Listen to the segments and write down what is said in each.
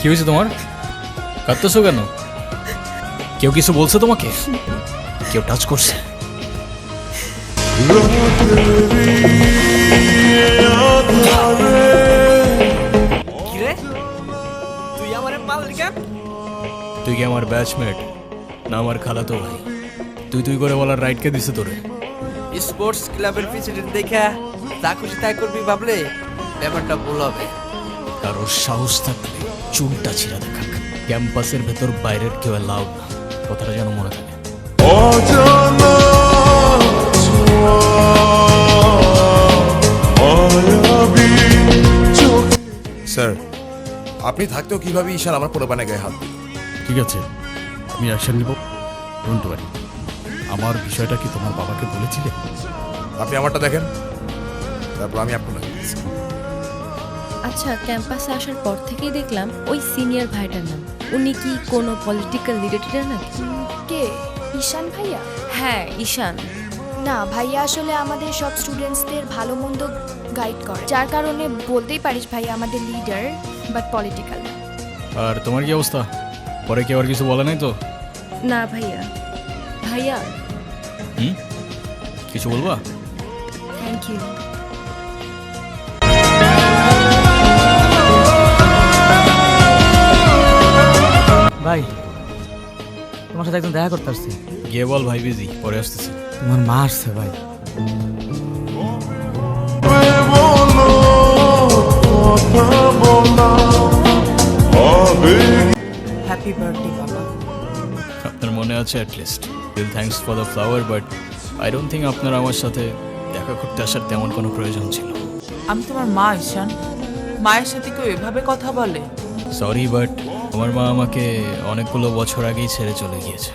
কি হয়েছে তোমার? কাঁদতেছো কেন? কেউ কিছু বলছে তোমাকে? কেউ টাচ করছে? কিরে তুই আমারে মারলি কেন? তুই কি আমার ব্যাচমেট না আমার খালাতো ভাই? তুই তুই করে বলার রাইট কে দিছে তোরে? স্পোর্টস ক্লাবের প্রেসিডেন্ট দেখা যা খুশি তাই করবি ভাবলে ব্যাপারটা ভুল হবে। কারোর সাহস থাকলে চুলটা ছিঁড়া দেখাক। ক্যাম্পাসের ভেতর বাইরের কেউ অ্যালাউড না, কথাটা যেন মনে থাকে। স্যার, আপনি থাকতেও কিভাবে ঈশান আমার পোলাপানে গায়ে হাত দিল? ঠিক আছে, আমি অ্যাকশন নিব। Don't worry. আমার বিষয়টা কি তোমার বাবাকে বলেছিলে? আপনি আমারটা দেখেন, তারপর আমি আপনার আচ্ছা, ক্যাম্পাসে আসার পর থেকেই দেখলাম ওই সিনিয়র ভাইটার নাম। উনি কি কোনো পলিটিক্যাল রিলেটেড নাকি? কে? ঈশান ভাইয়া? হ্যাঁ, ঈশান। না, ভাইয়া আসলে আমাদের সব স্টুডেন্টসদের ভালো মন্দ গাইড করে, যার কারণে বলতেই পারিস ভাইয়া আমাদের লিডার, বাট পলিটিক্যাল। আর তোমার কি অবস্থা? পরে কেউ আর কিছু বলে নাই তো? না ভাইয়া। ভাইয়া, কিছু বলবা? Thank you. ভাই তোমার সাথে একদম দেখা করতে আসছি। গিয়ে বল ভাই বিজি, পরে আসতেছি। তোমার মা আসছে ভাই। হ্যাপি বার্থডে বাবা। আপনার মনে আছে at least. Will thanks for the flower, but I don't think আপনার আমার সাথে দেখা করতে আসার তেমন কোনো প্রয়োজন ছিল। আমি তোমার মা ঈশান, মায়ের সাথে কেউ এভাবে কথা বলে? সরি, বাট আমার মা আমাকে অনেকগুলো বছর আগেই ছেড়ে চলে গিয়েছে।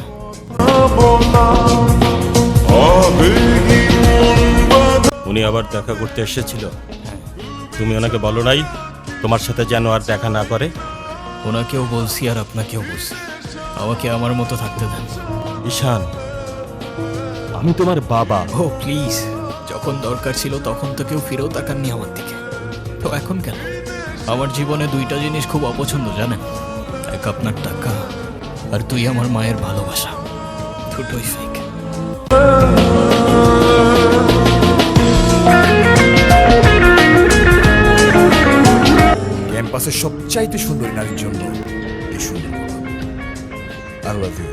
উনি আবার দেখা করতে এসেছিল? তুমি ওনাকে বলো নাই তোমার সাথে যেন আর দেখা না করে? ওনাকেও বলছি আর আপনাকেও বলছি, আমাকে আমার মতো থাকতে দেন। ঈশান, আমি তোমার বাবা। ও প্লিজ, যখন দরকার ছিল তখন তো কেউ ফিরেও তাকাননি আমার দিকে, তো এখন কেন? আমার জীবনে দুইটা জিনিস খুব অপছন্দ জানেন, এক আপনার টাকা আর তুই আমার মায়ের ভালোবাসা, দুটোই ফেক। ক্যাম্পাসের সবচাইতে সুন্দরী নারীর জন্য এই সুন্দর আই লাভ ইউ।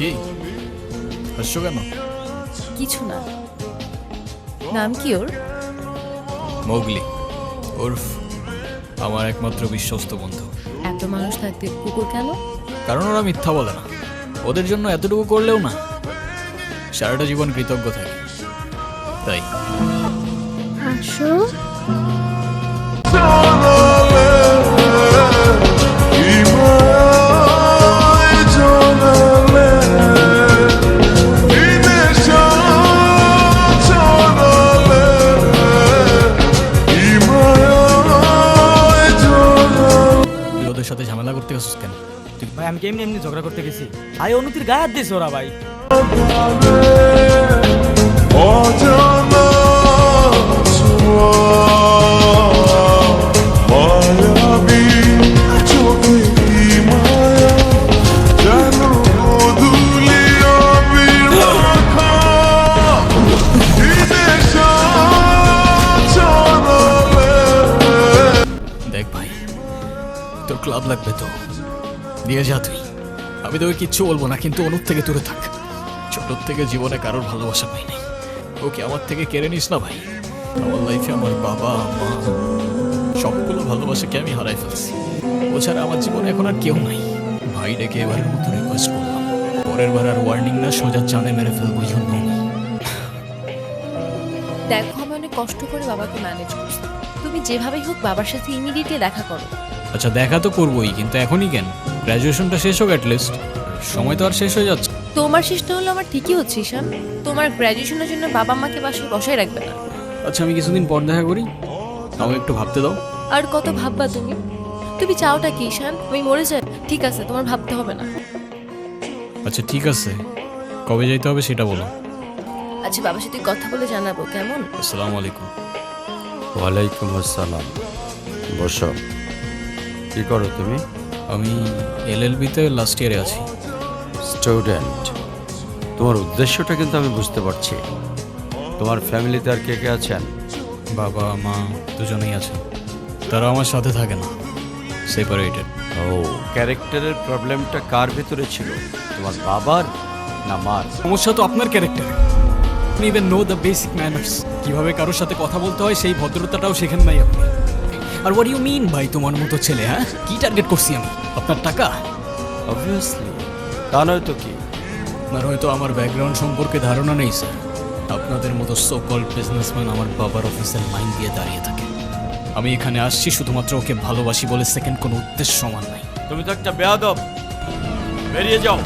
কি হাসছো কেন? কিছু না। নাম কি ওর? মোগলি, ওরফ আমার একমাত্র বিশ্বস্ত বন্ধু। এত মানুষ থাকতে কুকুর কেন? কারণ ওরা মিথ্যা বলে না, ওদের জন্য এতটুকু করলেও না সারাটা জীবন কৃতজ্ঞ থাকে, তাই। আসো। তুই ওদের সাথে ঝামেলা করতে গেছিস কেন? ভাই আমি কি এমনি এমনি ঝগড়া করতে গেছি? আই অনুতির গায়ে হাত দিয়েছে ওরা ভাই। দেখ ভাই, তোর ক্লাব লাগবে তো দিয়ে যা তুই, আমি তোকে কিচ্ছু বলবো না, কিন্তু অনুর থেকে দূরে থাক। ছোটোর থেকে জীবনে কারোর ভালোবাসা পাই নাই, ওকে আমার থেকে কেড়ে নিস না ভাই। আমার লাইফে আমার বাবা মা সবগুলো ভালোবাসাকে আমি হারাই ফেলছি, ও ছাড়া আমার জীবনে এখন আর কেউ নাই। ভাই ডেকে এবারের মতো রিকোয়েস্ট করলাম, পরের বার আর ওয়ার্নিং না, সোজা চানে মেরে ফেলবো। দেখো, আমি অনেক কষ্ট করে বাবাকে ম্যানেজ করছি, তুমি যেভাবেই হোক বাবার সাথে ইমিডিয়েটলি দেখা করো। আচ্ছা দেখা তো করবোই, কিন্তু এখনই কেন? গ্র্যাজুয়েশনটা শেষ হোক অ্যাটলিস্ট, সময় তো আর শেষ হয়ে যাচ্ছে। তোমার শেষটা হলো আমার ঠিকই হচ্ছে ঈশান। তোমার গ্র্যাজুয়েশনের জন্য বাবা মাকে বাসায় বসায় রাখবে না। আচ্ছা আমি কিছুদিন পর দেখা করি, তাও একটু ভাবতে দাও। আর কত ভাববা তুমি? তুমি চাওটা কি ঈশান? আমি মরে যাই? ঠিক আছে, তোমার ভাবতে হবে না। আচ্ছা ঠিক আছে, কবে যাইতে হবে সেটা বলো। আচ্ছা বাবার সাথে কথা বলে জানাবো, কেমন? আসসালামু আলাইকুম। ওয়ালাইকুম আসসালাম। বসো। কি করো তুমি? আমি এলএলবিতে লাস্ট ইয়ারে আছি। স্টুডেন্ট। তোমার উদ্দেশ্যটা কিন্তু আমি বুঝতে পারছি। তোমার ফ্যামিলিতে আর কে কে আছেন? বাবা মা দুজনেই আছে, তারা আমার সাথে থাকে না, সেপারেটেড। ও, ক্যারেক্টারের প্রবলেমটা কার ভিতরে ছিল, তোমার বাবার না মার? সমস্যা তো আপনার ক্যারেক্টারে। আপনি even know the basic manners, কিভাবে কারোর সাথে কথা বলতে হয় সেই ভদ্রতাটাও শেখেন নাই আপনি। আর হোয়াট ইউ মিন ভাই তোমার মতো ছেলে? হ্যাঁ, কি টার্গেট করছি আমি? আপনার টাকা? অবভিয়াসলি, তা নয় তো কি? আপনার হয়তো আমার ব্যাকগ্রাউন্ড সম্পর্কে ধারণা নেই স্যার। আপনাদের মতো সো কল্ড বিজনেসম্যান আমার বাবার অফিসের লাইন দিয়ে দাঁড়িয়ে থাকে। আমি এখানে আসছি শুধুমাত্র ওকে ভালোবাসি বলে, সেকেন্ড কোনো উদ্দেশ্য সমান নাই। তুমি তো একটা বেয়াদব। বেরিয়ে যাও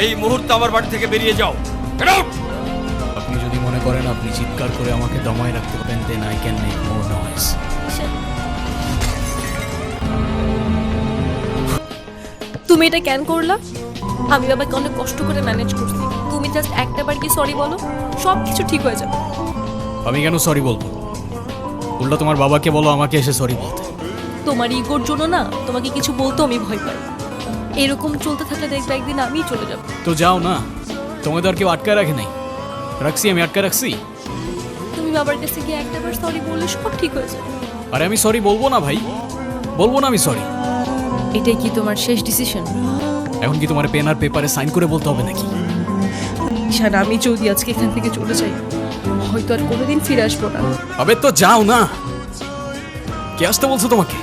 এই মুহূর্তে, আমার বাড়ি থেকে বেরিয়ে যাও। Get out! আপনি যদি মনে করেন আপনি চিৎকার করে আমাকে দমায় রাখতে পারেন, then I can make more noise. তুমি এটা কেন করলা? আমি বাবাকে অনেক কষ্ট করে ম্যানেজ করছি। তুমি জাস্ট একটা বার কি সরি বলো, সব কিছু ঠিক হয়ে যাবে। আমি কেন সরি বলবো? উল্টা তোমার বাবাকে বলো আমাকে এসে সরি বলতে। তোমার ইগোর জন্য না তোমাকে কিছু বলতে আমি ভয় পাই। এরকম চলতে থাকলে দেখবে একদিন আমিই চলে যাব। তো যাও না, তোমাদের আর কেউ আটকায় রাখে নাই। রাখছি, আমি আটকায় রাখছি। তুমি বাবার কাছে গিয়ে একটা বার সরি বললে সব ঠিক হয়ে যাবে। আরে আমি সরি বলবো না ভাই, বলবো না আমি সরি। এটাই কি তোমার শেষ ডিসিশন? এখন কি তোমার পেন আর পেপারে সাইন করে বলতে হবে নাকি? ঈশান, আমি যদি আজকে এখান থেকে চলে যাই, হয়তো আর কোনোদিন ফিরে আসবো না। আবে তো যাও না, কে আসতে বলছো তোমাকে?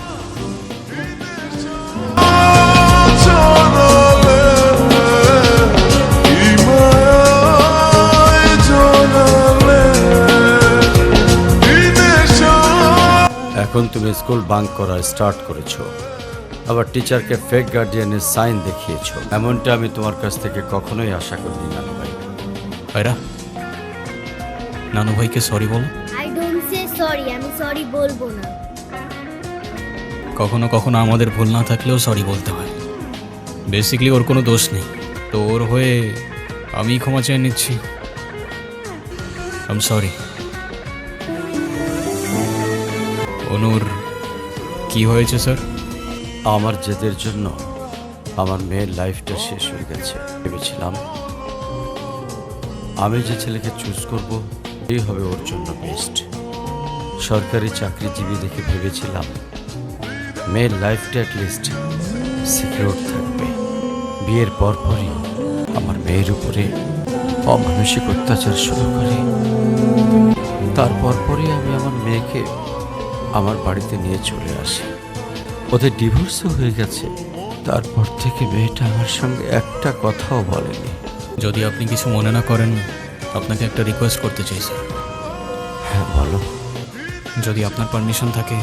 এখন তুমি স্কুল বাঙ্ক করা স্টার্ট করেছো, আবার টিচারকে ফেক গার্ডিয়ানের সাইন দেখিয়েছো। এমনটা আমি তোমার কাছ থেকে কখনোই আশা করিনি নানু ভাই। ভাইরা, নানু ভাইকে সরি বলো। আই ডোন্ট সে সরি, আমি সরি বলবো না। কখনো কখনো আমাদের ভুল না থাকলেও সরি বলতে হয়। বেসিক্যালি ওর কোনো দোষ নেই, তো ওর হয়ে আমি ক্ষমা চেয়ে নিচ্ছি। I am sorry. অনুর কি হয়েছে স্যার? আমার জেদের জন্য আমার মেয়ের লাইফটা শেষ হয়ে গেছে। ভেবেছিলাম আমি যে ছেলেকে চুজ করব এই হবে ওর জন্য বেস্ট। সরকারি চাকরিজীবী দেখে ভেবেছিলাম মেয়ের লাইফটা অ্যাটলিস্ট সিকিউর থাকবে। বিয়ের পরপরই আমার মেয়ের উপরে অমানসিক অত্যাচার শুরু করে। তারপর পরই আমি আমার মেয়েকে আমার বাড়িতে নিয়ে চলে আসি। ওদের ডিভোর্সও হয়ে গেছে। তারপর থেকে মেয়েটা আমার সঙ্গে একটা কথাও বলেনি। যদি আপনি কিছু মনে না করেন, আপনাকে একটা রিকোয়েস্ট করতে চাই স্যার। হ্যাঁ বলো। যদি আপনার পারমিশন থাকে,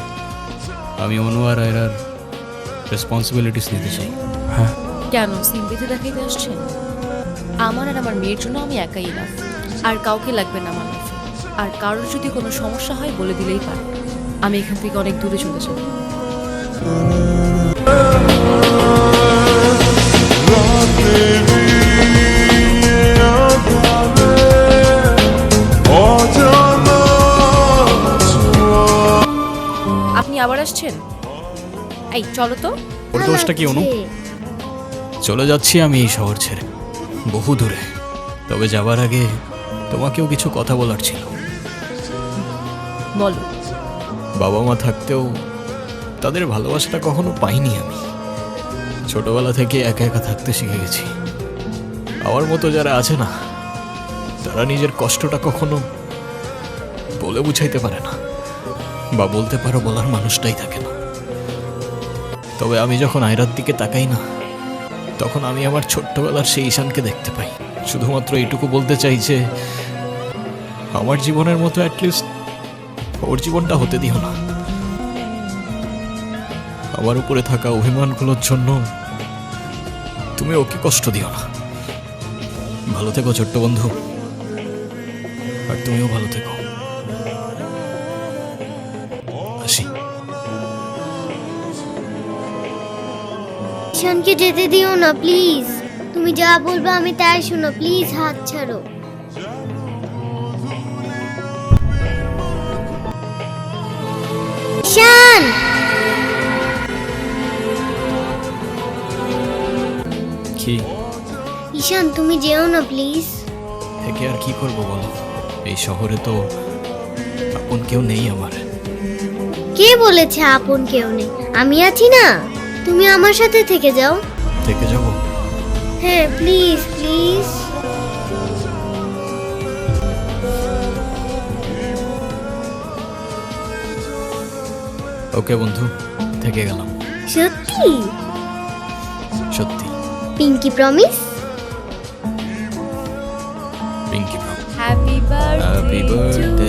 আমি অনু আর আয়রার রেসপন্সিবিলিটিস নিতে চাই। হ্যাঁ। কেন সিম্পিতে দেখাইতে আসছেন? আমার আর আমার মেয়ের জন্য আমি একাই এলাম, আর কাউকে লাগবে না আমার লাইফে। আর কারোর যদি কোনো সমস্যা হয় বলে দিলেই পারে। আমি এখান থেকে অনেক দূরে চলে যাব। আপনি আবার আসছেন? এই চলো তো। ওর দোষটা কি অনু? চলে যাচ্ছি আমি এই শহর ছেড়ে, বহু দূরে। তবে যাবার আগে তোমাকেও কিছু কথা বলার ছিল। বলো। বাবা মা থাকতেও তাদের ভালোবাসাটা কখনো পাইনি আমি। ছোটবেলা থেকে একা একা থাকতে শিখে গেছি। আমার মতো যারা আছে না, তারা নিজের কষ্টটা কখনো বলে বুঝাইতে পারে না, বা বলতে পারো বলার মানুষটাই থাকে না। তবে আমি যখন আয়রার দিকে তাকাই না, তখন আমি আমার ছোট্টবেলার সেই ঈশানকে দেখতে পাই। শুধুমাত্র এইটুকু বলতে চাই যে আমার জীবনের মতো অ্যাটলিস্ট ওর জীবনটা হতে দিও না। আমার উপরে থাকা অভিমানগুলোর জন্য তুমি ওকে কষ্ট দিও না। ভালো থেকো ছোট্ট বন্ধু, আর তুমিও ভালো থেকো। আসি। ঈশানকে যেতে দিও না প্লিজ। তুমি যা বলবে আমি তাই শোনো, প্লিজ হাত ছাড়ো। ঈশান! কি ঈশান তুমি যেও না প্লিজ। থেকে আর কি করবো বলো, এই শহরে তো আপন কেউ নেই আমার। কে বলেছে আপন কেউ নেই? আমি আছি না, তুমি আমার সাথে থেকে যাও। থেকে যাবো? হ্যাঁ প্লিজ প্লিজ। ওকে বন্ধু, থেকে গেলাম। সত্যি? সত্যি। Pinky promise? Pinky happy Happy birthday